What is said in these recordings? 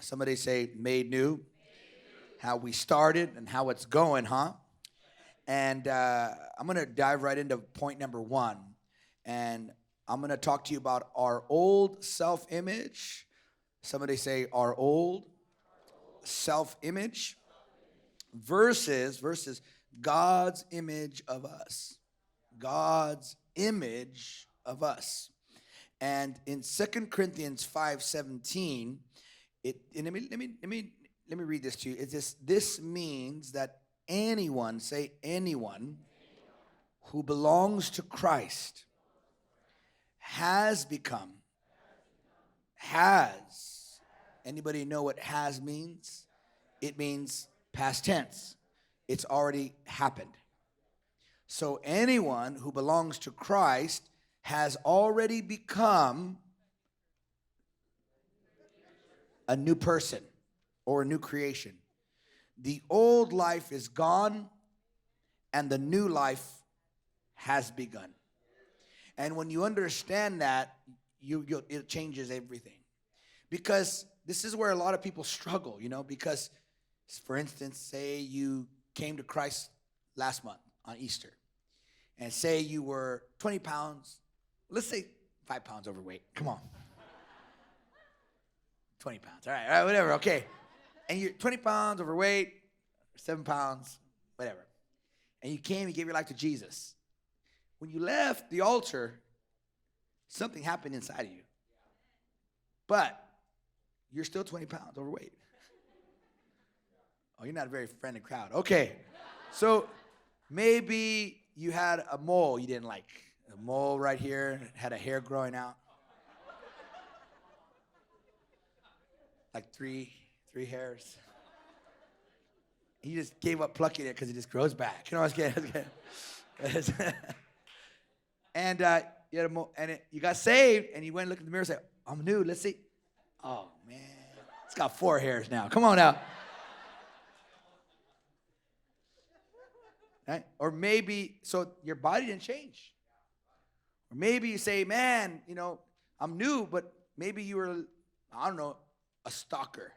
Somebody say made new. How we started and how it's going, huh? And I'm going to dive right into point number 1. And I'm going to talk to you about our old self-image. Somebody say our old self-image versus God's image of us. God's image of us. And in 2 Corinthians 5:17, let me read this to you. This means that anyone who belongs to Christ has become. Anybody know what has means? It means past tense. It's already happened. So anyone who belongs to Christ has already become a new person or a new creation. The old life is gone and the new life has begun. And when you understand that, it changes everything. Because this is where a lot of people struggle, because, for instance, say you came to Christ last month on Easter, and say you were 20 pounds, let's say 5 pounds overweight. Come on. 20 pounds. All right, whatever, okay. And you're 20 pounds overweight, 7 pounds, whatever. And you came, you gave your life to Jesus. When you left the altar, something happened inside of you. But you're still 20 pounds overweight. Oh, you're not a very friendly crowd. Okay. So maybe you had a mole you didn't like. A mole right here, had a hair growing out. Like three hairs. You just gave up plucking it because it just grows back. I was kidding. And you had a mole, and you got saved, and you went and looked in the mirror and said, I'm new, let's see. Oh, man. It's got 4 hairs now. Come on now. Right? Or maybe, so your body didn't change. Or maybe you say, man, I'm new, but maybe you were, I don't know, a stalker.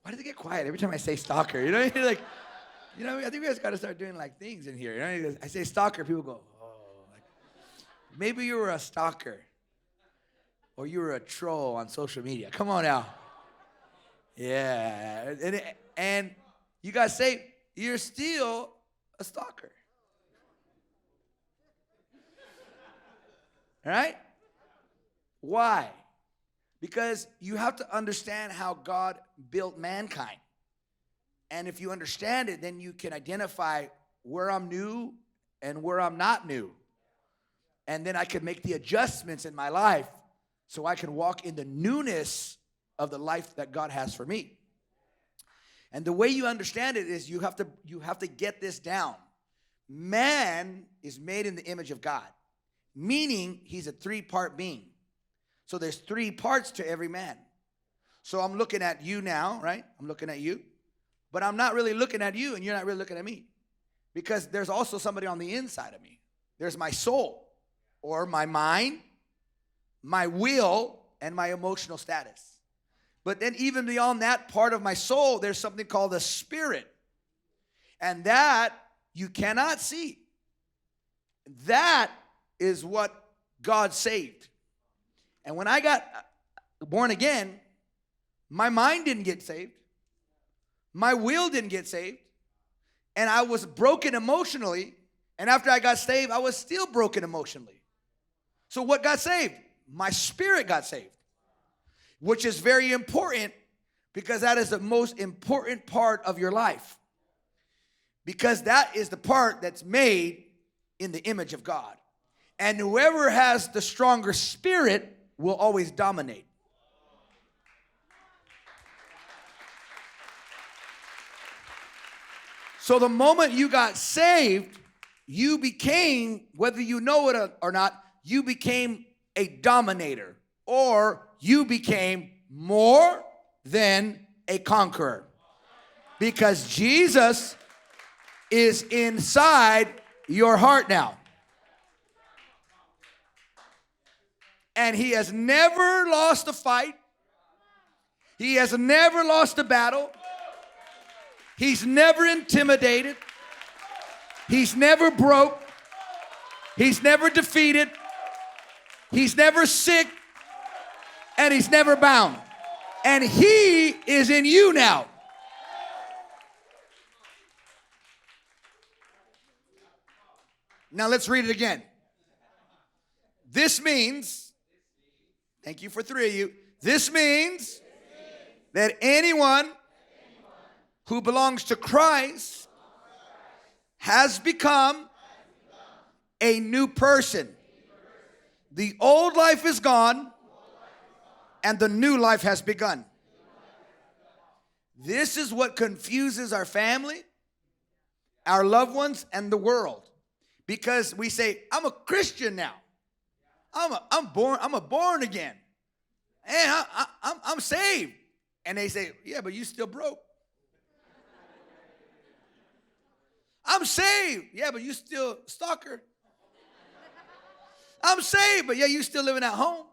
Why does it get quiet every time I say stalker? You're like, I think we guys got to start doing like things in here. I say stalker, people go, oh. Maybe you were a stalker. Or you were a troll on social media. Come on now. Yeah. And you got saved. You're still a stalker. All right? Why? Because you have to understand how God built mankind. And if you understand it, then you can identify where I'm new and where I'm not new. And then I can make the adjustments in my life so I can walk in the newness of the life that God has for me. And the way you understand it is you have to get this down. Man is made in the image of God, meaning he's a 3-part being. So there's 3 parts to every man. So I'm looking at you now, right? I'm looking at you. But I'm not really looking at you, and you're not really looking at me. Because there's also somebody on the inside of me. There's my soul, or my mind, my will, and my emotional status. But then even beyond that part of my soul, there's something called the spirit. And that you cannot see. That is what God saved. And when I got born again, my mind didn't get saved. My will didn't get saved. And I was broken emotionally. And after I got saved, I was still broken emotionally. So what got saved? My spirit got saved. Which is very important because that is the most important part of your life. Because that is the part that's made in the image of God. And whoever has the stronger spirit will always dominate. So the moment you got saved, you became, whether you know it or not, you became a dominator, or you became more than a conqueror. Because Jesus is inside your heart now. And he has never lost a fight. He has never lost a battle. He's never intimidated. He's never broke. He's never defeated. He's never sick. And he's never bound. And he is in you now. Now let's read it again. This means, thank you for 3 of you. This means that anyone who belongs to Christ has become a new person. The old life is gone and the new life has begun. This is what confuses our family, our loved ones, and the world. Because we say, I'm a Christian now. I'm born again. And I'm saved. And they say, yeah, but you still broke. I'm saved. Yeah, but you still stalker. I'm saved, but yeah, you still living at home.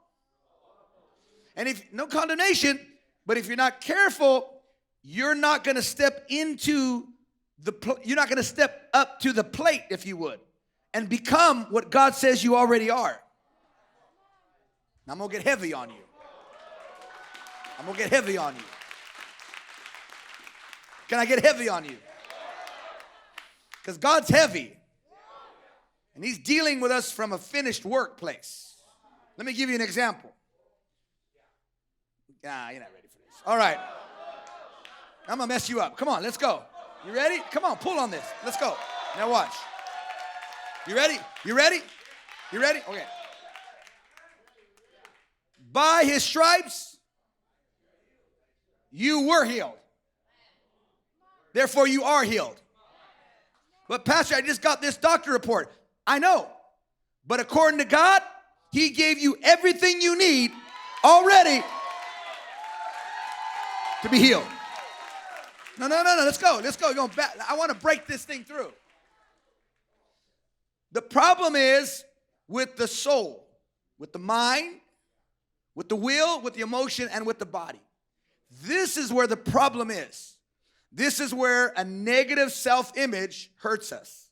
And if no condemnation, but if you're not careful, you're not going to step into you're not going to step up to the plate, if you would, and become what God says you already are. Now, I'm going to get heavy on you. I'm going to get heavy on you. Can I get heavy on you? Because God's heavy. And he's dealing with us from a finished workplace. Let me give you an example. Nah, you're not ready for this. All right. I'm going to mess you up. Come on, let's go. You ready? Come on, pull on this. Let's go. Now watch. You ready? You ready? You ready? Okay. By his stripes, you were healed. Therefore, you are healed. But Pastor, I just got this doctor report. I know. But according to God, he gave you everything you need already to be healed. No. Let's go. Let's go. I want to break this thing through. The problem is with the soul, with the mind, with the will, with the emotion, and with the body. This is where the problem is. This is where a negative self-image hurts us.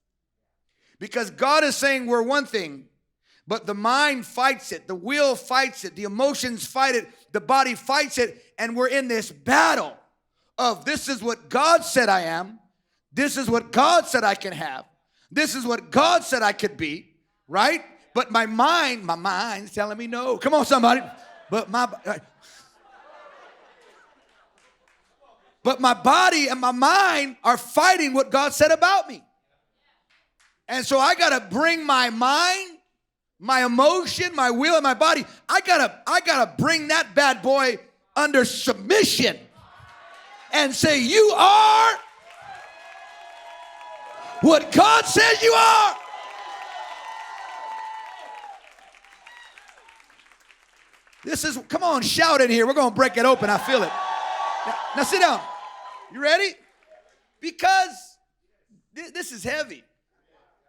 Because God is saying we're one thing, but the mind fights it, the will fights it, the emotions fight it, the body fights it, and we're in this battle of this is what God said I am, this is what God said I can have, this is what God said I could be, right? But my mind's telling me no. Come on, somebody. But my body and my mind are fighting what God said about me. And so I got to bring my mind, my emotion, my will, and my body. I gotta bring that bad boy under submission and say, you are what God says you are. This is, come on, shout in here. We're going to break it open. I feel it. Now sit down. You ready? Because this is heavy.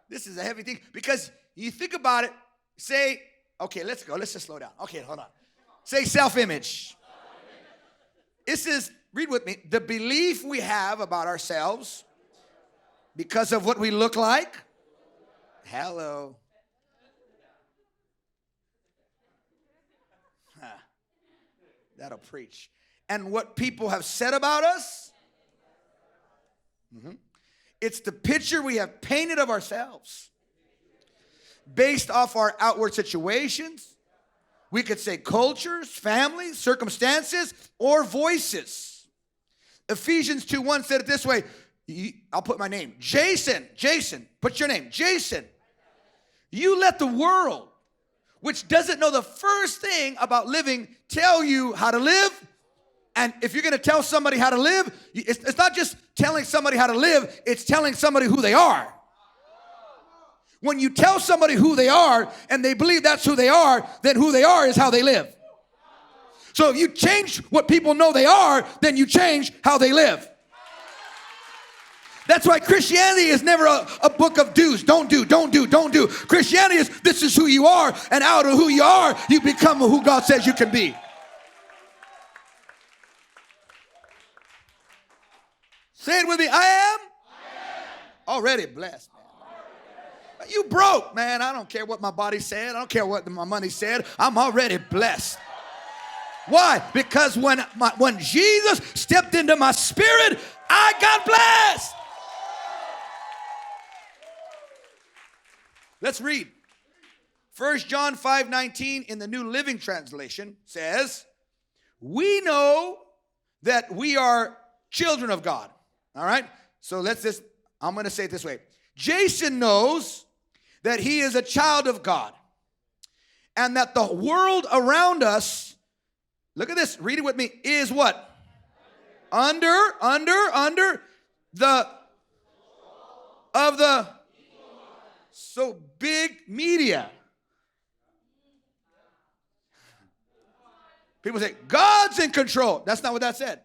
This is a heavy thing. Because you think about it, say, okay, let's go. Let's just slow down. Okay, hold on. Say self-image. This is, read with me, the belief we have about ourselves because of what we look like. Hello. That'll preach. And what people have said about us. It's the picture we have painted of ourselves based off our outward situations. We could say cultures, families, circumstances, or voices. Ephesians 2:1 said it this way. I'll put my name. Jason, put your name. Jason, you let the world, which doesn't know the first thing about living, tell you how to live. And if you're going to tell somebody how to live, it's not just telling somebody how to live, it's telling somebody who they are. When you tell somebody who they are and they believe that's who they are, then who they are is how they live. So if you change what people know they are, then you change how they live. That's why Christianity is never a book of do's. Don't do. Christianity is this is who you are, and out of who you are, you become who God says you can be. Say it with me. I am already blessed. Man. You broke, man. I don't care what my body said. I don't care what my money said. I'm already blessed. Why? Because when Jesus stepped into my spirit, I got blessed. Let's read. 1 John 5:19 in the New Living Translation says, we know that we are children of God. All right? So I'm going to say it this way. Jason knows that he is a child of God and that the world around us, look at this, read it with me, is what? Under the of the so big media. People say, God's in control. That's not what that said.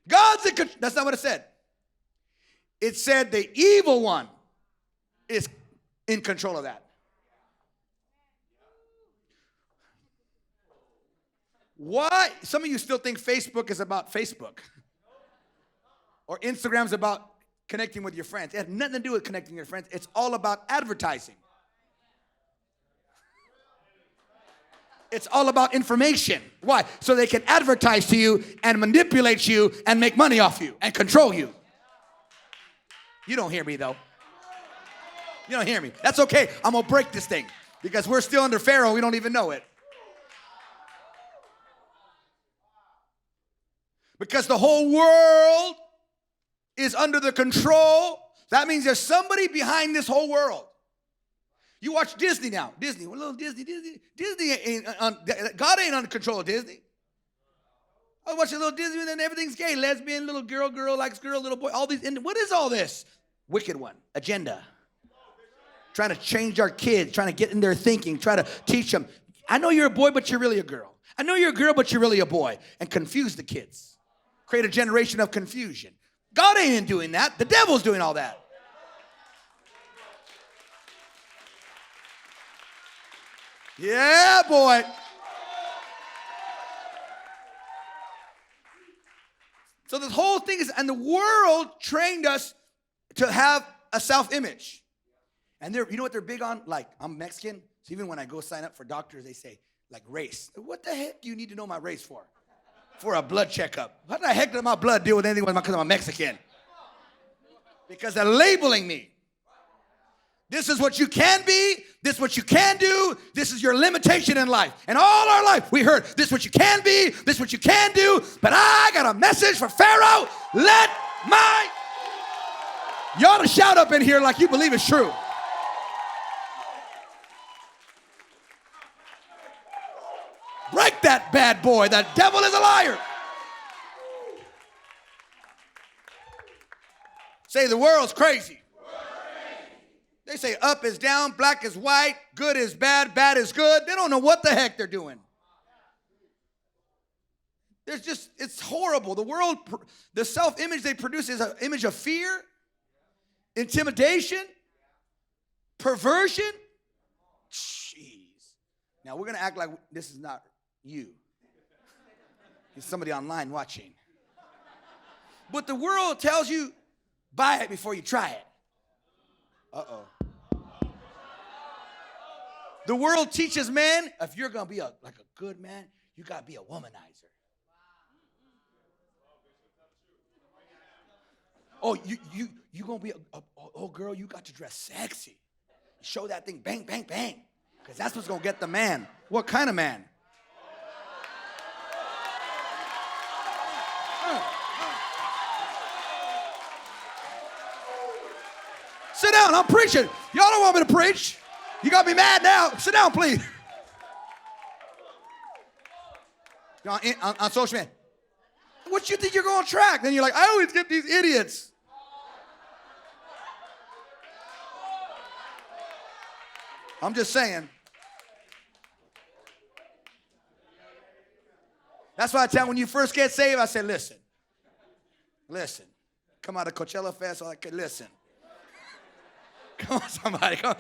God's in control. That's not what it said. It said the evil one is in control of that. Why? Some of you still think Facebook is about Facebook. Or Instagram's about connecting with your friends. It has nothing to do with connecting with your friends. It's all about advertising. It's all about information. Why? So they can advertise to you and manipulate you and make money off you and control you. You don't hear me, though. You don't hear me. That's okay. I'm going to break this thing because we're still under Pharaoh. We don't even know it. Because the whole world is under the control. That means there's somebody behind this whole world. You watch Disney now. Disney, a little Disney. Disney ain't God ain't under control of Disney. I watch a little Disney and then everything's gay. Lesbian, little girl likes girl, little boy. All these. What is all this? Wicked one. Agenda. Trying to change our kids. Trying to get in their thinking. Try to teach them. I know you're a boy, but you're really a girl. I know you're a girl, but you're really a boy. And confuse the kids. Create a generation of confusion. God ain't doing that. The devil's doing all that. Yeah, boy. So this whole thing is, and the world trained us to have a self-image. And you know what they're big on? Like, I'm Mexican, so even when I go sign up for doctors, they say, like, race. What the heck do you need to know my race for? For a blood checkup. What the heck does my blood deal with anything because I'm a Mexican? Because they're labeling me. This is what you can be. This is what you can do. This is your limitation in life. And all our life, we heard, this is what you can be. This is what you can do. But I got a message for Pharaoh. You ought to shout up in here like you believe it's true. Break that bad boy. The devil is a liar. Say the world's crazy. They say up is down, black is white, good is bad, bad is good. They don't know what the heck they're doing. It's horrible. The world, the self-image they produce is an image of fear, intimidation, perversion. Jeez. Now we're going to act like this is not you. It's somebody online watching. But the world tells you, buy it before you try it. Uh-oh. The world teaches men, if you're going to be like a good man, you got to be a womanizer. Oh, you going to be oh, girl, you got to dress sexy. Show that thing, bang, bang, bang. Because that's what's going to get the man. What kind of man? Sit down, I'm preaching. Y'all don't want me to preach. You got me mad now. Sit down, please. On social media. What you think you're going to attract? Then you're like, I always get these idiots. I'm just saying. That's why I tell when you first get saved, I say, listen. Come out of Coachella Fest, listen. Come on, somebody. Come on.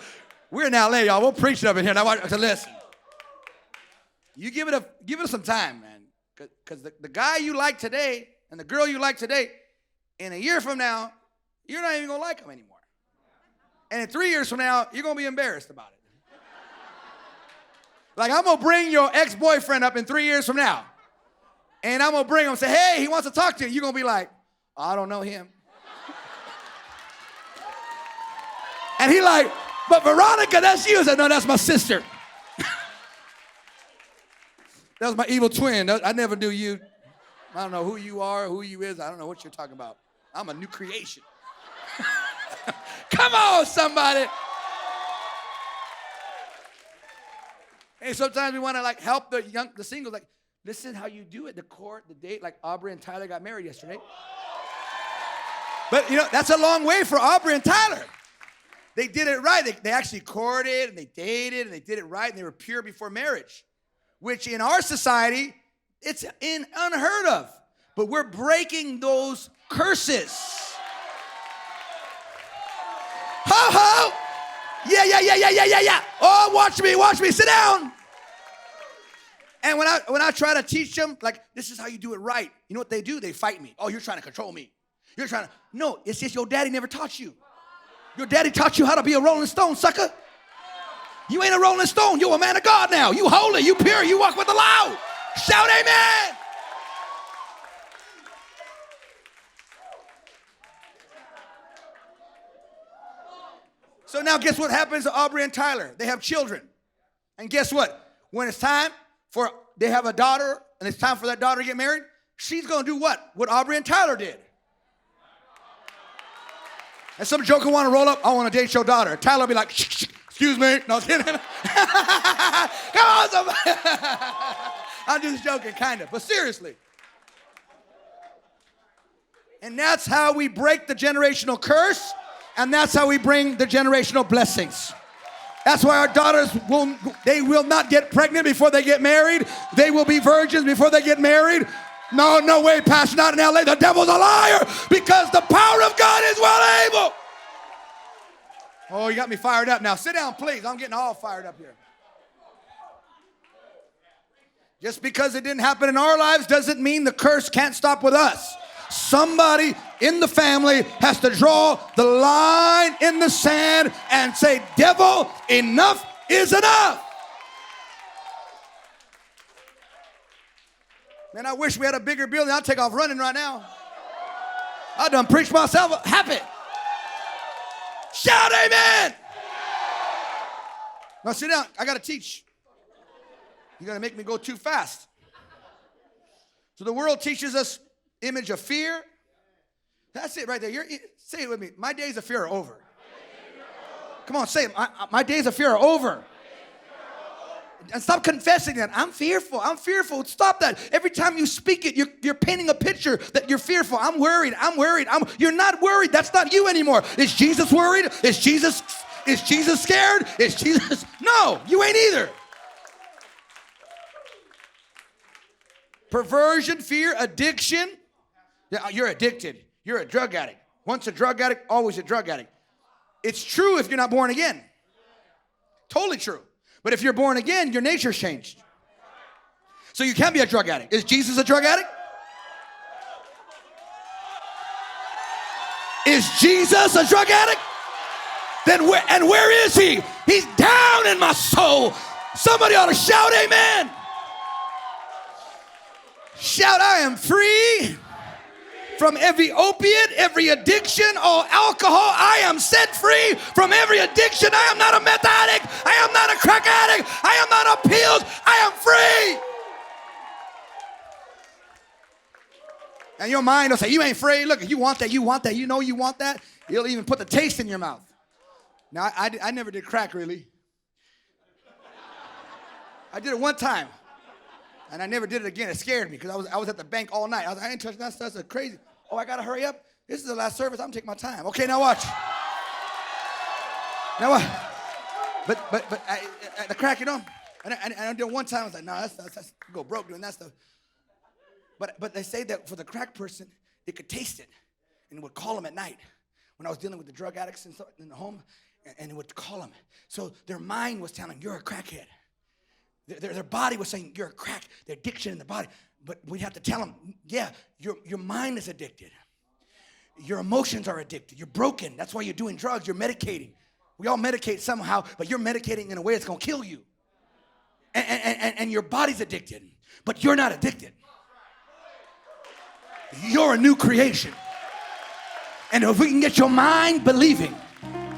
We're in LA, y'all. We'll preach it up in here. Now, listen. You give it some time, man. Because the guy you like today and the girl you like today, in a year from now, you're not even going to like them anymore. And in 3 years from now, you're going to be embarrassed about it. Like, I'm going to bring your ex-boyfriend up in 3 years from now. And I'm going to bring him and say, hey, he wants to talk to you. You're going to be like, I don't know him. And he like, but Veronica, that's you. I said, no, that's my sister. That was my evil twin. I never knew you. I don't know who you are, who you is. I don't know what you're talking about. I'm a new creation. Come on, somebody. And sometimes we want to like help the singles. Like, this is how you do it. The court, the date. Like Aubrey and Tyler got married yesterday. But, you know, that's a long way for Aubrey and Tyler. They did it right. They actually courted and they dated and they did it right and they were pure before marriage, which in our society, it's unheard of. But we're breaking those curses. Ho, ho. Yeah. Oh, watch me. Sit down. And when I try to teach them, like, this is how you do it right, you know what they do? They fight me. Oh, you're trying to control me. No, it's just your daddy never taught you. Your daddy taught you how to be a Rolling Stone, sucker. You ain't a Rolling Stone. You're a man of God now. You holy, you pure, you walk with the loud. Shout amen. So now guess what happens to Aubrey and Tyler? They have children. And guess what? When it's time they have a daughter and it's time for that daughter to get married, she's going to do what? What Aubrey and Tyler did. And some joker want to roll up, I want to date your daughter. Tyler will be like, shh, excuse me. No, kidding. Come on, somebody. I'm just joking, kind of, but seriously. And that's how we break the generational curse, and that's how we bring the generational blessings. That's why our daughters will not get pregnant before they get married. They will be virgins before they get married. No way, Pastor, not in LA. The devil's a liar because the power of God is well able. Oh, you got me fired up now. Sit down, please. I'm getting all fired up here. Just because it didn't happen in our lives doesn't mean the curse can't stop with us. Somebody in the family has to draw the line in the sand and say, devil, enough is enough. Man, I wish we had a bigger building. I'd take off running right now. I done preached myself happy. Shout amen. Now sit down. I got to teach. You're going to make me go too fast. So the world teaches us image of fear. That's it right there. Say it with me. My days of fear are over. Come on, say it. My days of fear are over. And stop confessing that. I'm fearful. Stop that. Every time you speak it, you're painting a picture that you're fearful. I'm worried. You're not worried. That's not you anymore. Is Jesus worried? Is Jesus scared? Is Jesus? No, you ain't either. Perversion, fear, addiction. Yeah, you're addicted. You're a drug addict. Once a drug addict, always a drug addict. It's true if you're not born again. Totally true. But if you're born again, your nature's changed. So you can't be a drug addict. Is Jesus a drug addict? Is Jesus a drug addict? Then where is he? He's down in my soul. Somebody ought to shout amen. Shout, I am free from every opiate, every addiction, all alcohol. I am set free from every addiction. I am not a meth addict. I am not a crack addict. I am not on pills. I am free. And your mind will say, you ain't free. Look, you want that. You know you want that. You'll even put the taste in your mouth. Now, I never did crack, really. I did it one time. And I never did it again. It scared me because I was at the bank all night. I was like, I ain't touching that stuff. That's crazy. Oh, I got to hurry up. This is the last service. I'm going to take my time. Okay, now watch. Now what? But the crack, you know. And I did it one time. I was like, no, that's go broke doing that stuff. But they say that for the crack person, they could taste it. And it would call them at night. When I was dealing with the drug addicts and stuff in the home, and it would call them. So their mind was telling them, you're a crackhead. Their body was saying, you're a crack. The addiction in the body. But we have to tell them, yeah, your mind is addicted. Your emotions are addicted. You're broken. That's why you're doing drugs. You're medicating. We all medicate somehow, but you're medicating in a way that's going to kill you. And your body's addicted, but you're not addicted. You're a new creation. And if we can get your mind believing,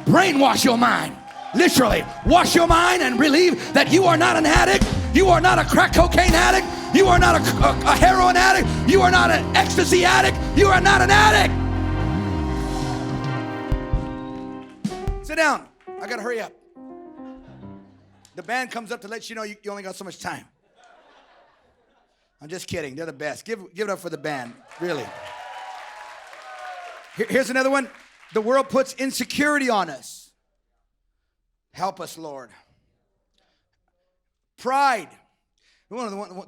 brainwash your mind, literally wash your mind and believe that you are not an addict, you are not a crack cocaine addict, you are not a heroin addict, you are not an ecstasy addict, you are not an addict. Sit down. I gotta hurry up. The band comes up to let you know you only got so much time. I'm just kidding. They're the best. Give it up for the band, really. Here's another one. The world puts insecurity on us. Help us, Lord. Pride. I'll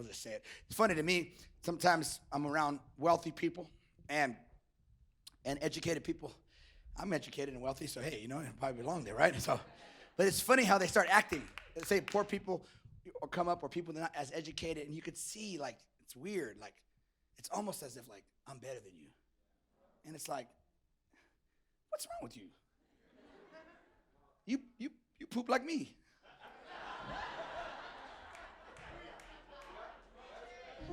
just say it. It's funny to me. Sometimes I'm around wealthy people and educated people. I'm educated and wealthy, so hey, I probably belong there, right? But it's funny how they start acting. They say poor people or come up, or people that are not as educated, and you could see, like, it's weird. Like, it's almost as if, like, I'm better than you. And it's like, what's wrong with you? You poop like me.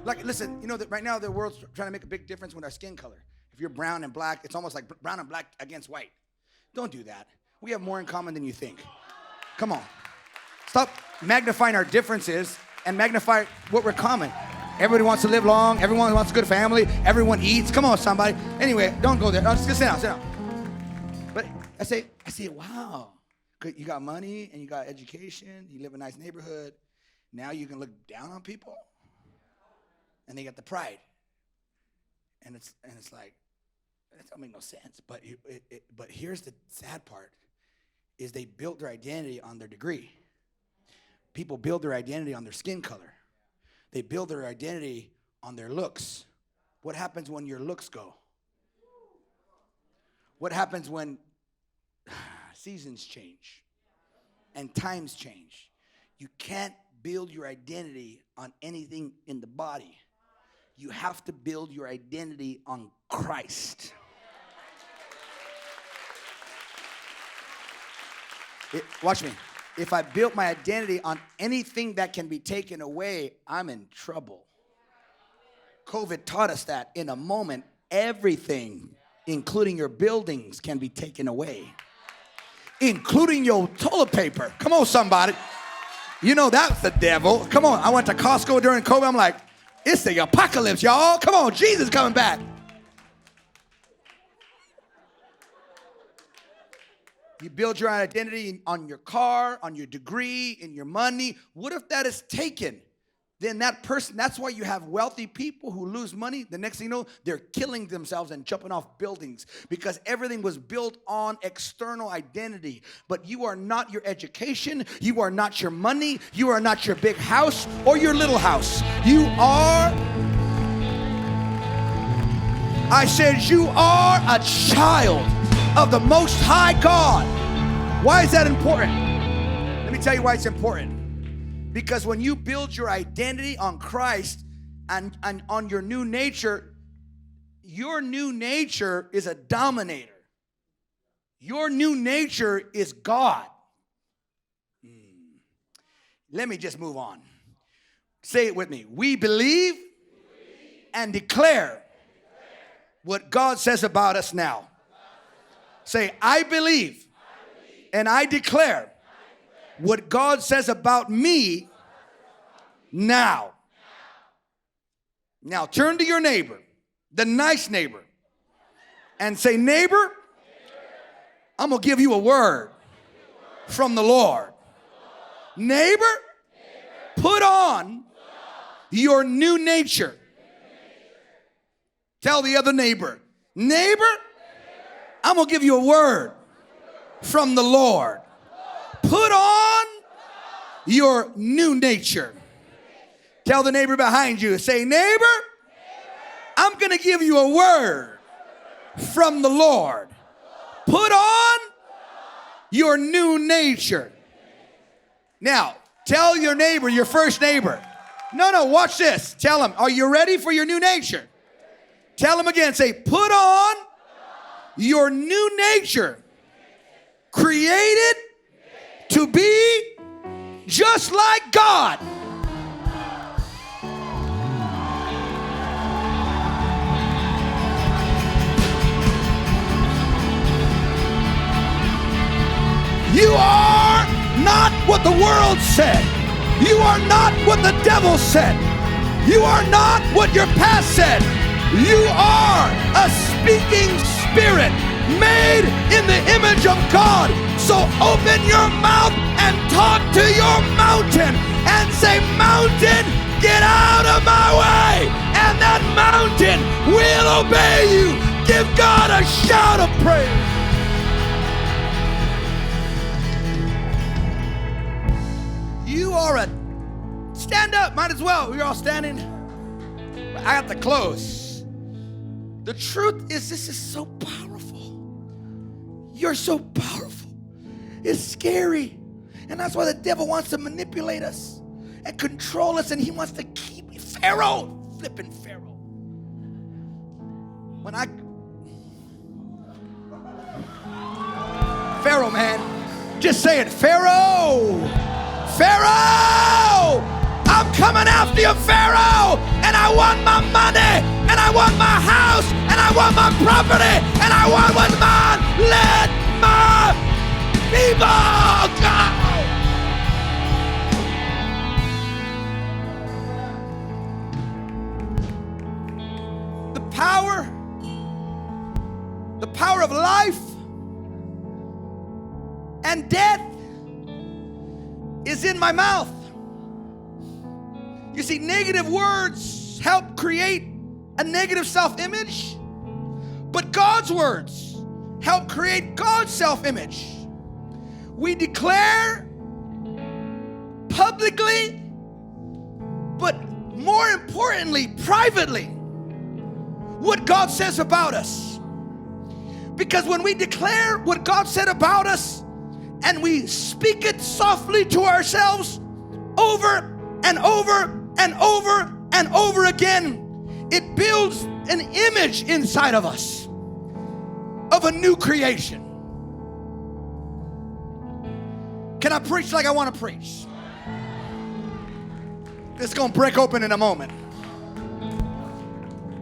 Like, listen, that right now the world's trying to make a big difference with our skin color. If you're brown and black, it's almost like brown and black against white. Don't do that. We have more in common than you think. Come on. Stop magnifying our differences and magnify what we're common. Everybody wants to live long. Everyone wants a good family. Everyone eats. Come on, somebody. Anyway, don't go there. No, just sit down. But I say, wow. You got money and you got education. You live in a nice neighborhood. Now you can look down on people. And they got the pride. And it's like, that don't make no sense. But here's the sad part, is they built their identity on their degree. People build their identity on their skin color. They build their identity on their looks. What happens when your looks go? What happens when seasons change and times change? You can't build your identity on anything in the body. You have to build your identity on Christ. Watch me. If I built my identity on anything that can be taken away, I'm in trouble. COVID taught us that in a moment, everything, including your buildings, can be taken away, including your toilet paper. Come on, somebody. That's the devil. Come on. I went to Costco during COVID. I'm like, it's the apocalypse, y'all. Come on, Jesus coming back. You build your identity on your car, on your degree, in your money. What if that is taken? Then that person, that's why you have wealthy people who lose money. The next thing you know, they're killing themselves and jumping off buildings because everything was built on external identity. But you are not your education. You are not your money. You are not your big house or your little house. You are, I said, you are a child of the Most High God. Why is that important? Let me tell you why it's important. Because when you build your identity on Christ and on your new nature is a dominator. Your new nature is God. Let me just move on. Say it with me. We believe and declare what God says about us now. Say, I believe and I declare what God says about me now. Now turn to your neighbor, the nice neighbor, and say, neighbor, I'm going to give you a word from the Lord. Neighbor, put on your new nature. Tell the other neighbor, neighbor, I'm going to give you a word from the Lord. Put on your new nature. Tell the neighbor behind you, say, neighbor, I'm going to give you a word from the Lord. Put on your new nature. Now, tell your neighbor, your first neighbor, No, watch this. Tell them, are you ready for your new nature? Tell them again, say, put on your new nature, created to be just like God. You are not what the world said. You are not what the devil said. You are not what your past said. You are a speaking spirit made in the image of God. So open your mouth and talk to your mountain and say, mountain, get out of my way. And that mountain will obey you. Give God a shout of praise. You are a, stand up, might as well. We're all standing. I have to close. The truth is, this is so powerful. You're so powerful. It's scary. And that's why the devil wants to manipulate us and control us, and he wants to keep me. Pharaoh, flipping Pharaoh. Pharaoh, man, just say it. Pharaoh, Pharaoh, I'm coming after you, Pharaoh, and I want my money, and I want my house, and I want my property, and I want what's mine. Let my people go. The power of life and death is in my mouth. You see, negative words help create a negative self-image, but God's words help create God's self-image. We declare publicly, but more importantly, privately, what God says about us. Because when we declare what God said about us, and we speak it softly to ourselves over and over and over and over again, it builds an image inside of us of a new creation. Can I preach like I want to preach? It's going to break open in a moment.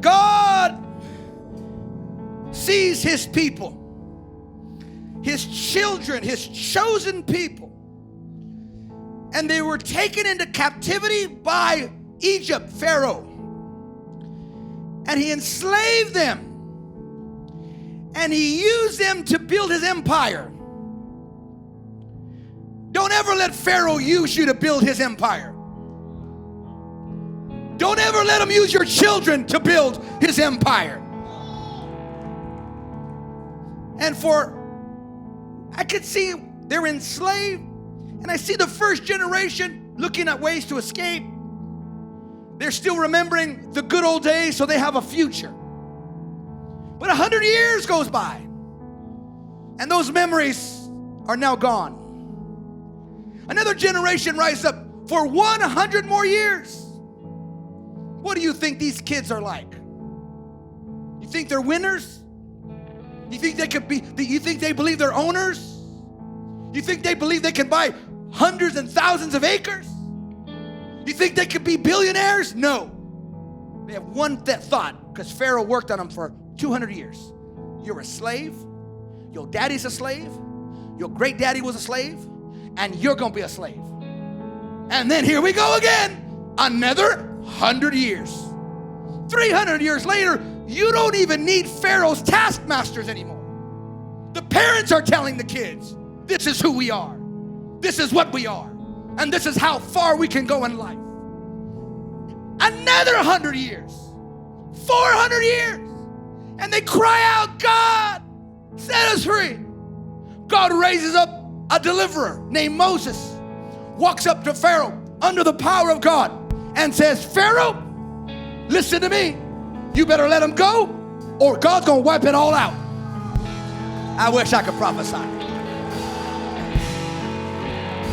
God sees his people, his children, his chosen people, and they were taken into captivity by Egypt, Pharaoh, and he enslaved them, and he used them to build his empire. Don't ever let Pharaoh use you to build his empire. Don't ever let him use your children to build his empire. And I could see they're enslaved, and I see the first generation looking at ways to escape. They're still remembering the good old days, so they have a future. But 100 years goes by, and those memories are now gone. Another generation rises up for 100 more years. What do you think these kids are like? You think they're winners? You think they could be? You think they believe they're owners? You think they believe they can buy hundreds and thousands of acres? You think they could be billionaires? No. They have one thought, because Pharaoh worked on them for 200 years. You're a slave. Your daddy's a slave. Your great daddy was a slave. And you're going to be a slave. And then here we go again. Another 100 years. 300 years later, you don't even need Pharaoh's taskmasters anymore. The parents are telling the kids, this is who we are. This is what we are. And this is how far we can go in life. Another 100 years. 400 years. And they cry out, God, set us free. God raises up a deliverer named Moses, walks up to Pharaoh under the power of God and says, Pharaoh, listen to me. You better let him go, or God's going to wipe it all out. I wish I could prophesy.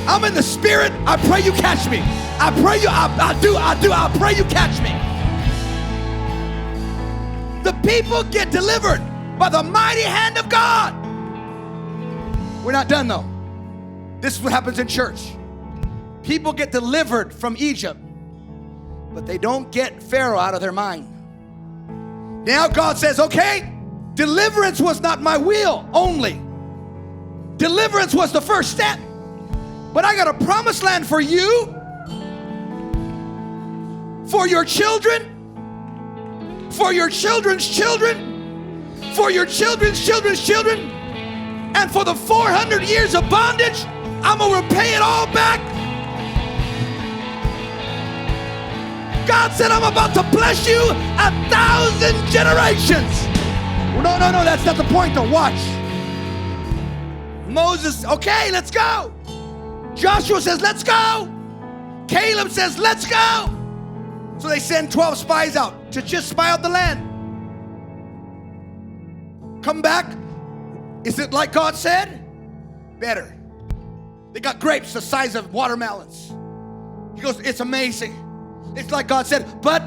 I'm in the spirit. I pray you catch me. I pray you, I pray you catch me. The people get delivered by the mighty hand of God. We're not done though. This is what happens in church. People get delivered from Egypt, but they don't get Pharaoh out of their mind. Now God says, okay, deliverance was not my will only. Deliverance was the first step. But I got a promised land for you, for your children, for your children's children, for your children's children's children, and for the 400 years of bondage, I'm gonna repay it all back. God said, I'm about to bless you 1,000 generations. No, that's not the point though. Watch. Moses, okay, let's go. Joshua says, let's go. Caleb says, let's go. So they send 12 spies out to just spy out the land. Come back. Is it like God said? Better. They got grapes the size of watermelons. He goes, it's amazing. It's like God said, but,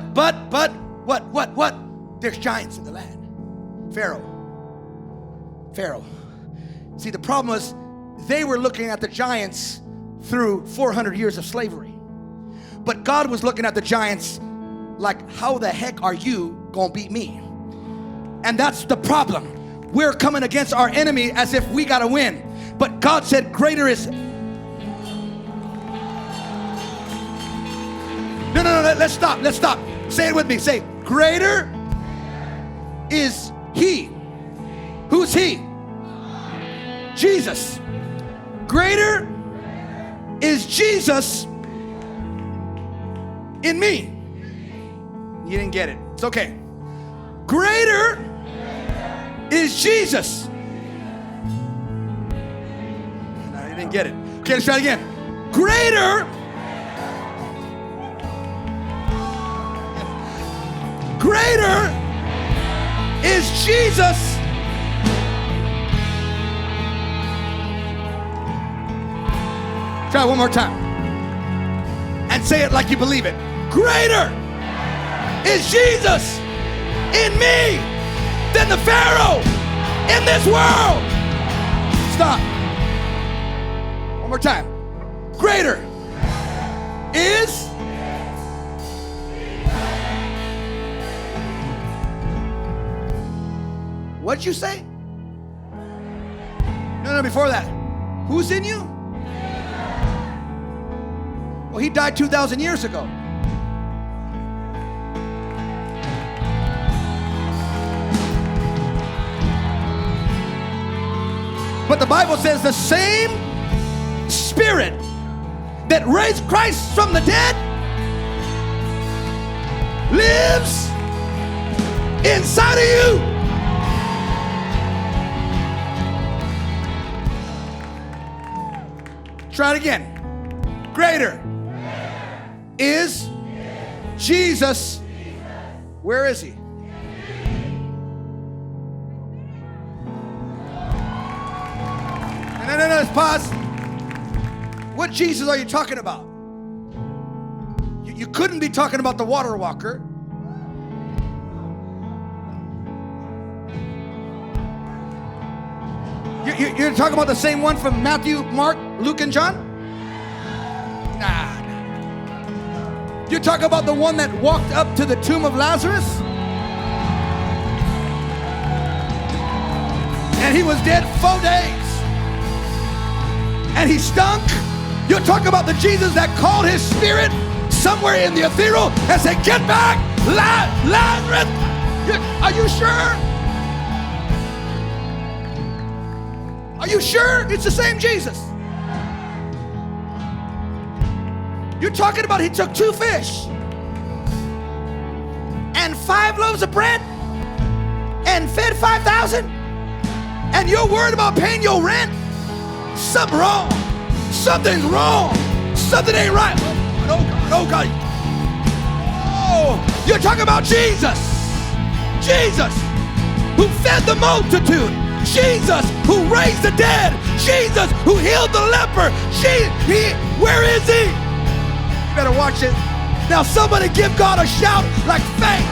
what? There's giants in the land. Pharaoh. See, the problem was they were looking at the giants through 400 years of slavery. But God was looking at the giants like, how the heck are you gonna beat me? And that's the problem. We're coming against our enemy as if we gotta win. But God said, greater is... No, let's stop. Say it with me. Say, greater is He. Who's He? Jesus. Greater is Jesus in me. You didn't get it. It's okay. Greater is Jesus. No, you didn't get it. Okay, let's try it again. Greater is Jesus. Try it one more time. And say it like you believe it. Greater is Jesus in me than the Pharaoh in this world. Stop. One more time. Greater is... What'd you say? No, before that. Who's in you? Well, He died 2,000 years ago. But the Bible says the same Spirit that raised Christ from the dead lives inside of you. Try it again. Greater is Jesus. Where is He? No, let's pause. What Jesus are you talking about? You couldn't be talking about the water walker. You're talking about the same one from Matthew, Mark, Luke, and John? Nah. You're talking about the one that walked up to the tomb of Lazarus? And he was dead 4 days. And he stunk? You're talking about the Jesus that called His Spirit somewhere in the ethereal and said, get back, Lazarus. Are you sure? Are you sure it's the same Jesus? You're talking about He took 2 fish and 5 loaves of bread and fed 5,000, and you're worried about paying your rent? Something wrong. Something's wrong. Something ain't right. Oh God. Oh, you're talking about Jesus. Jesus, who fed the multitude. Jesus, who raised the dead. Jesus, who healed the leper. Where is He? Better watch it. Now somebody give God a shout like faith.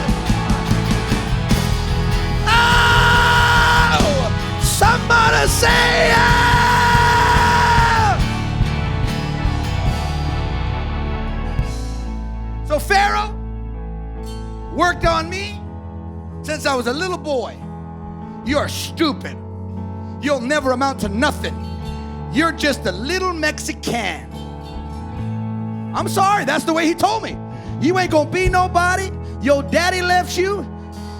Oh! Somebody say yeah! So Pharaoh worked on me since I was a little boy. You're stupid. You'll never amount to nothing. You're just a little Mexican. I'm sorry, that's the way he told me. You ain't gonna be nobody. Your daddy left you.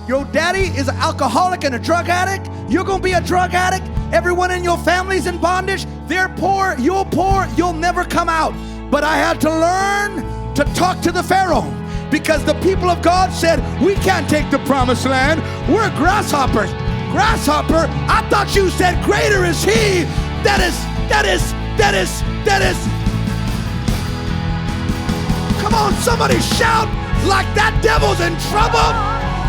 Your daddy is an alcoholic and a drug addict. You're gonna be a drug addict. Everyone in your family's in bondage. They're poor, you'll never come out. But I had to learn to talk to the Pharaoh, because the people of God said, we can't take the promised land. We're grasshoppers. Grasshopper, I thought you said greater is he that is. Come on, somebody shout like that devil's in trouble,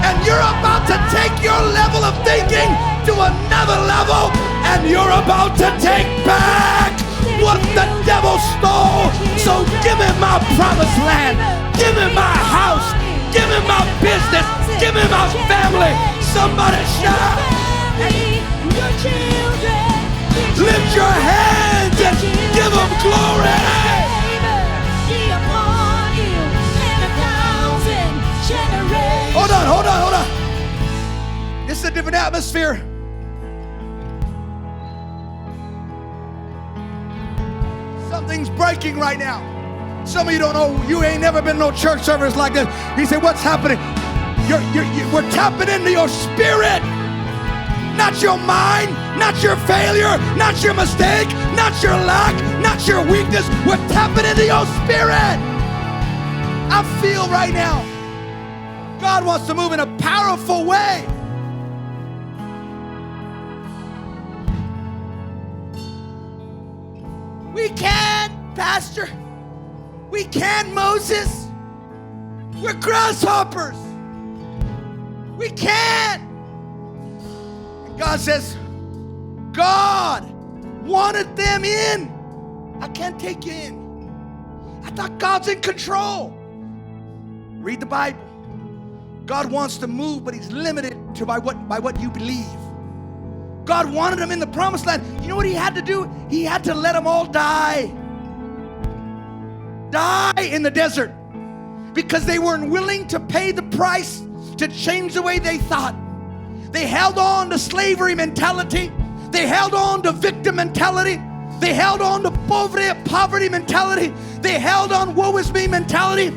and you're about to take your level of thinking to another level, and you're about to take back what the devil stole. So give him my promised land, give him my house, give him my business, give him my family. Somebody shout. Lift your hands and give them glory. Hold on. This is a different atmosphere. Something's breaking right now. Some of you don't know, you ain't never been to no church service like this. You say, what's happening? We're tapping into your spirit. Not your mind, not your failure, not your mistake, not your lack, not your weakness. We're tapping into your spirit. I feel right now God wants to move in a powerful way. We can, Pastor. We can, Moses. We're grasshoppers. We can. And God says, God wanted them in. I can't take you in. I thought God's in control. Read the Bible. God wants to move, but he's limited to by what you believe. God wanted them in the promised land. You know what he had to do? He had to let them all die. Die in the desert. Because they weren't willing to pay the price to change the way they thought. They held on to slavery mentality. They held on to victim mentality. They held on to poverty mentality. They held on woe is me mentality.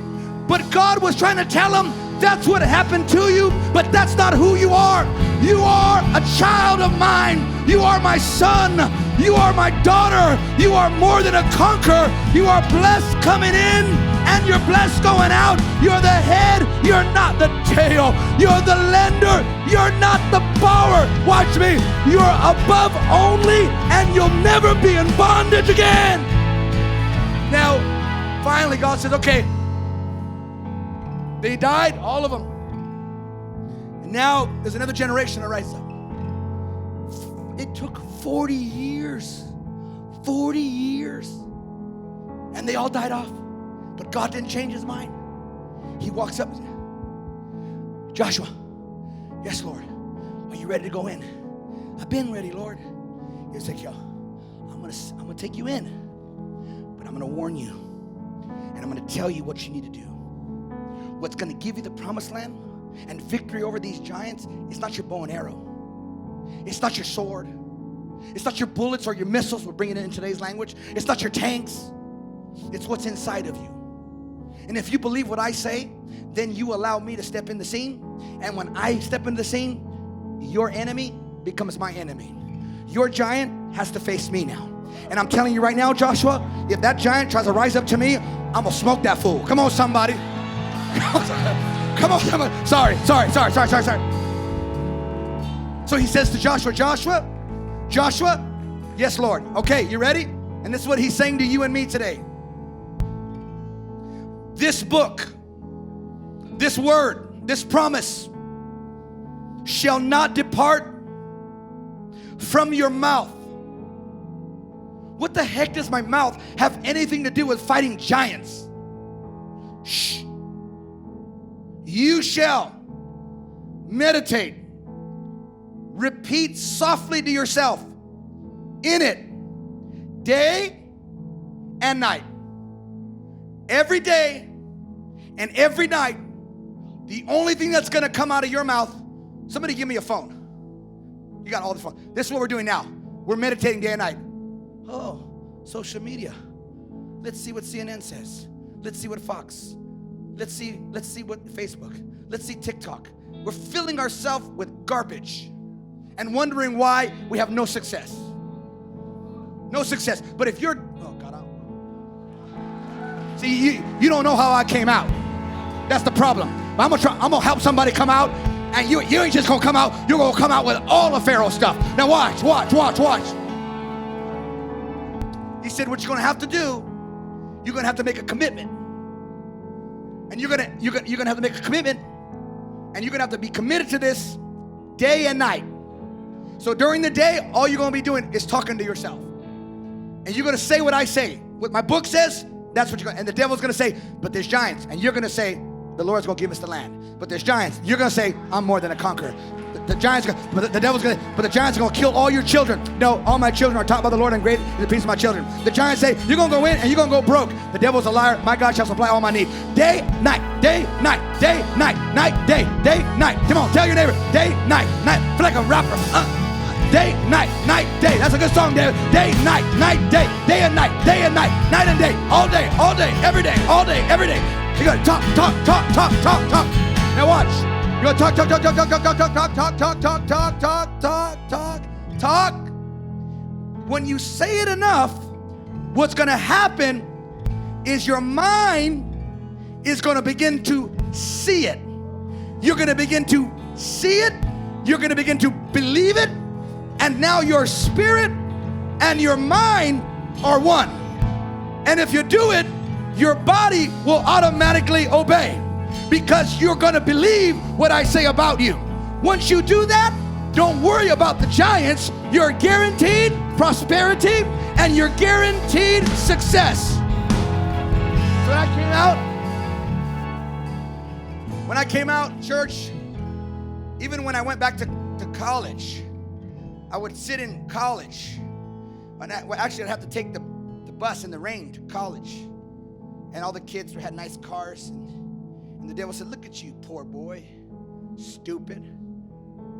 But God was trying to tell them, that's what happened to you, but that's not who you are. You are a child of mine. You are my son. You are my daughter. You are more than a conqueror. You are blessed coming in and you're blessed going out. You're the head. You're not the tail. You're the lender. You're not the borrower. Watch me. You're above only and you'll never be in bondage again. Now, finally, God says, okay, they died, all of them. And now there's another generation that rises up. It took 40 years. 40 years. And they all died off. But God didn't change his mind. He walks up and says, Joshua, yes, Lord. Are you ready to go in? I've been ready, Lord. He's like, yo, I'm gonna take you in. But I'm gonna warn you. And I'm gonna tell you what you need to do. What's going to give you the promised land and victory over these giants is not your bow and arrow. It's not your sword. It's not your bullets or your missiles. We're bringing it in today's language. It's not your tanks. It's what's inside of you. And if you believe what I say, then you allow me to step in the scene. And when I step in the scene, your enemy becomes my enemy. Your giant has to face me now. And I'm telling you right now, Joshua, if that giant tries to rise up to me, I'm going to smoke that fool. Come on, somebody. Come on. Sorry. So he says to Joshua, yes, Lord. Okay, you ready? And this is what he's saying to you and me today. This book, this word, this promise shall not depart from your mouth. What the heck does my mouth have anything to do with fighting giants? Shh. You shall meditate. Repeat softly to yourself in it, day and night. Every day and every night, the only thing that's going to come out of your mouth, somebody give me a phone. You got all the phone. This is what we're doing now. We're meditating day and night. Oh, social media. Let's see what CNN says. Let's see what Fox. Let's see what Facebook. Let's see TikTok. We're filling ourselves with garbage and wondering why we have no success. No success. But if you're, oh God, see, you don't know how I came out. That's the problem. But I'm gonna help somebody come out, and you ain't just gonna come out. You're gonna come out with all the Pharaoh stuff. Now watch. He said, what you're gonna have to do, you're gonna have to make a commitment, and you're gonna have to make a commitment, and you're gonna have to be committed to this day and night. So during the day, all you're gonna be doing is talking to yourself, and you're gonna say what I say. What my book says, that's what you're gonna. And the devil's gonna say, but there's giants, and you're gonna say, the Lord's gonna give us the land. But there's giants. You're gonna say, I'm more than a conqueror. The giants, but the devil's gonna, but the giants are gonna kill all your children. No, all my children are taught by the Lord, and great is the peace of my children. The giants say, you're gonna go in and you're gonna go broke. The devil's a liar. My God shall supply all my need. Day, night, day, night, day, night, night, day, day, night. Come on, tell your neighbor, day, night, night. Feel like a rapper. Day, night, night, day. That's a good song, David. Day, night, night, day, day and night, night and day, all day, every day, all day, every day. You gotta talk. Now watch. You gotta talk. When you say it enough, what's gonna happen is your mind is gonna begin to see it. You're gonna begin to see it. You're gonna begin to believe it. And now your spirit and your mind are one. And if you do it, your body will automatically obey, because you're gonna believe what I say about you. Once you do that, don't worry about the giants. You're guaranteed prosperity and you're guaranteed success. So when I came out, church, even when I went back to college, I would sit in college. Actually, I'd have to take the bus in the rain to college. And all the kids had nice cars. And the devil said, look at you, poor boy, stupid.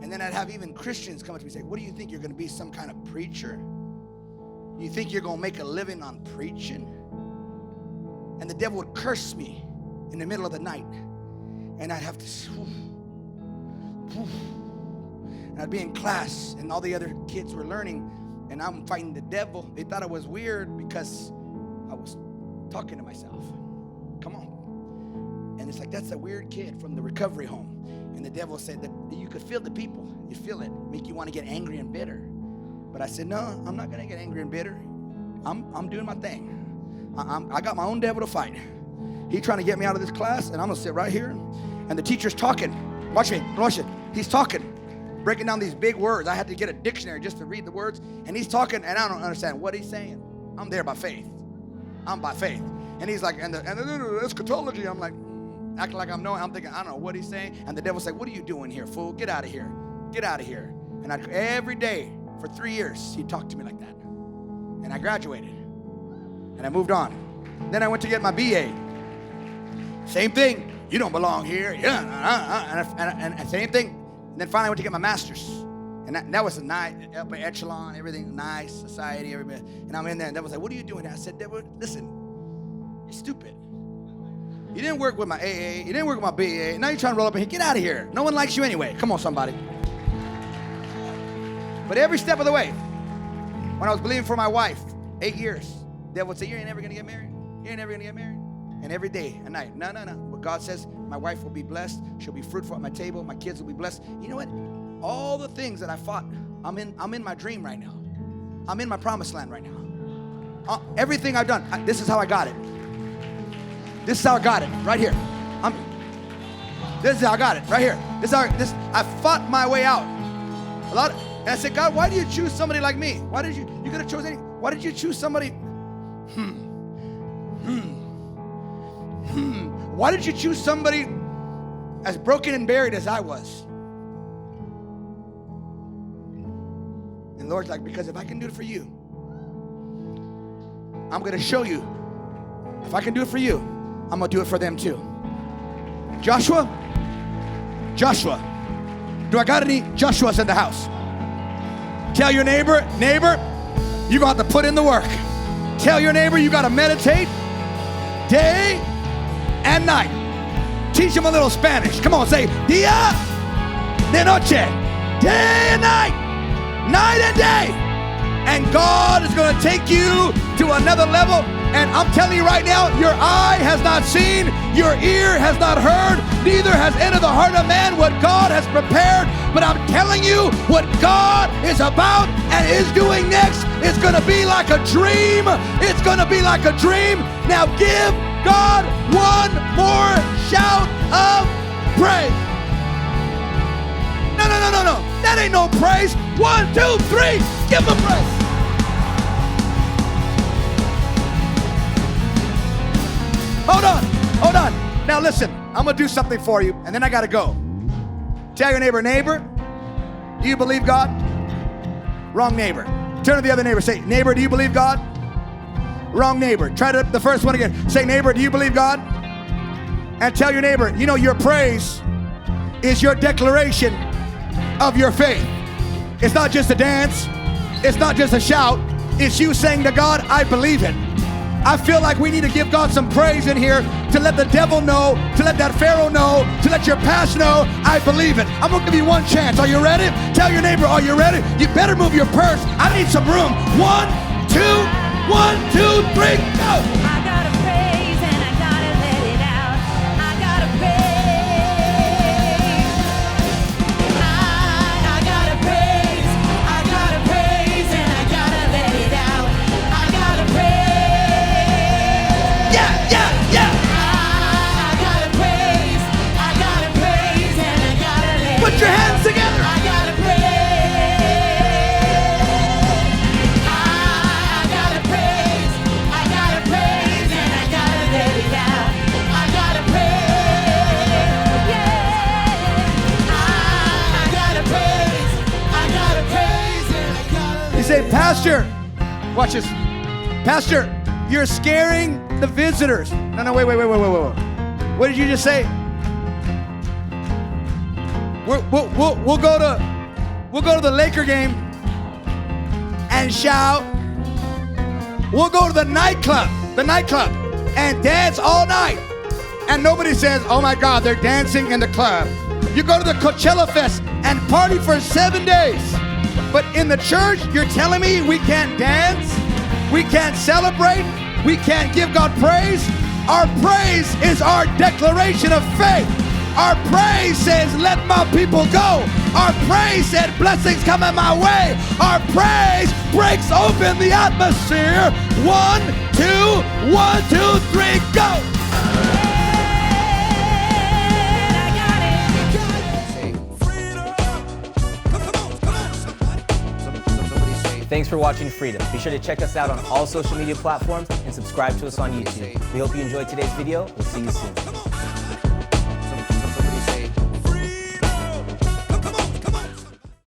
And then I'd have even Christians come up to me and say, what do you think, you're going to be some kind of preacher? You think you're going to make a living on preaching? And the devil would curse me in the middle of the night. And I'd have to, and I'd be in class, and all the other kids were learning, and I'm fighting the devil. They thought it was weird because I was talking to myself. Come on. And it's like, that's a weird kid from the recovery home. And the devil said that you could feel the people. You feel it. Make you want to get angry and bitter. But I said, no, I'm not going to get angry and bitter. I'm doing my thing. I got my own devil to fight. He's trying to get me out of this class, and I'm going to sit right here. And the teacher's talking. Watch me. Watch it. He's talking. Breaking down these big words. I had to get a dictionary just to read the words. And he's talking, and I don't understand what he's saying. I'm there by faith. I'm by faith. And he's like, and the eschatology. I'm like, acting like I'm knowing. I'm thinking, I don't know what he's saying. And the devil said, what are you doing here, fool? Get out of here. Get out of here. And every day for 3 years, he talked to me like that. And I graduated. And I moved on. Then I went to get my BA. Same thing. You don't belong here. And same thing. And then finally I went to get my master's. And that was a nice, upper echelon, everything nice, society, everybody. And I'm in there, and the devil was like, what are you doing? And I said, devil, listen, you're stupid. You didn't work with my AA. You didn't work with my BA. Now you're trying to roll up in here. Get out of here. No one likes you anyway. Come on, somebody. But every step of the way, when I was believing for my wife, 8 years, the devil would say, you ain't never going to get married. You ain't never going to get married. And every day and night, no. But God says, my wife will be blessed. She'll be fruitful at my table. My kids will be blessed. You know what? All the things that I fought, I'm in my dream right now. I'm in my promised land right now. Everything I've done, this is how I got it. This is how I got it, right here. This is how I got it, right here. I fought my way out. And I said, God, why do you choose somebody like me? Why did you could have chosen why did you choose somebody? Why did you choose somebody as broken and buried as I was? And the Lord's like, because if I can do it for you, I'm going to show you. If I can do it for you, I'm going to do it for them too. Joshua, do I got any Joshuas in the house? Tell your neighbor, you're going to have to put in the work. Tell your neighbor you got to meditate day and night. Teach them a little Spanish. Come on, say, dia de noche. Day and night. Night and day. And God is going to take you to another level. And I'm telling you right now, your eye has not seen, your ear has not heard, neither has entered the heart of man what God has prepared. But I'm telling you, what God is about and is doing next is going to be like a dream. It's going to be like a dream. Now give God one more shout of praise. No. That ain't no praise. 1, 2, 3. Give him praise. Hold on. Now listen, I'm going to do something for you, and then I got to go. Tell your neighbor, do you believe God? Wrong neighbor. Turn to the other neighbor. Say, neighbor, do you believe God? Wrong neighbor. Try the first one again. Say, neighbor, do you believe God? And tell your neighbor, you know, your praise is your declaration of your faith. It's not just a dance. It's not just a shout. It's you saying to God, I believe it. I feel like we need to give God some praise in here to let the devil know, to let that Pharaoh know, to let your past know, I believe it. I'm going to give you one chance. Are you ready? Tell your neighbor, are you ready? You better move your purse. I need some room. 1, 2, 1, 2, 3, go. I gotta praise and I gotta let it out. I gotta praise. I gotta praise. I gotta praise and I gotta let it out. I gotta praise. Yeah. I gotta praise. I gotta praise and I gotta let it out. Put your hands together. I gotta praise. I gotta praise. I gotta praise and I gotta let it out. I gotta praise. Yeah. I gotta praise. I gotta praise and I gotta. You say, Pastor, watch this. Pastor, you're scaring the visitors. No, wait. What did you just say? We'll go to the Laker game and shout. We'll go to the nightclub, and dance all night. And nobody says, oh my God, they're dancing in the club. You go to the Coachella Fest and party for 7 days. But in the church, you're telling me we can't dance? We can't celebrate? We can't give God praise? Our praise is our declaration of faith. Our praise says, let my people go. Our praise said, blessings coming my way. Our praise breaks open the atmosphere. 1, 2, 1, 2, 3, go. Thanks for watching Freedom. Be sure to check us out on all social media platforms and subscribe to us on YouTube. We hope you enjoyed today's video. We'll see you soon.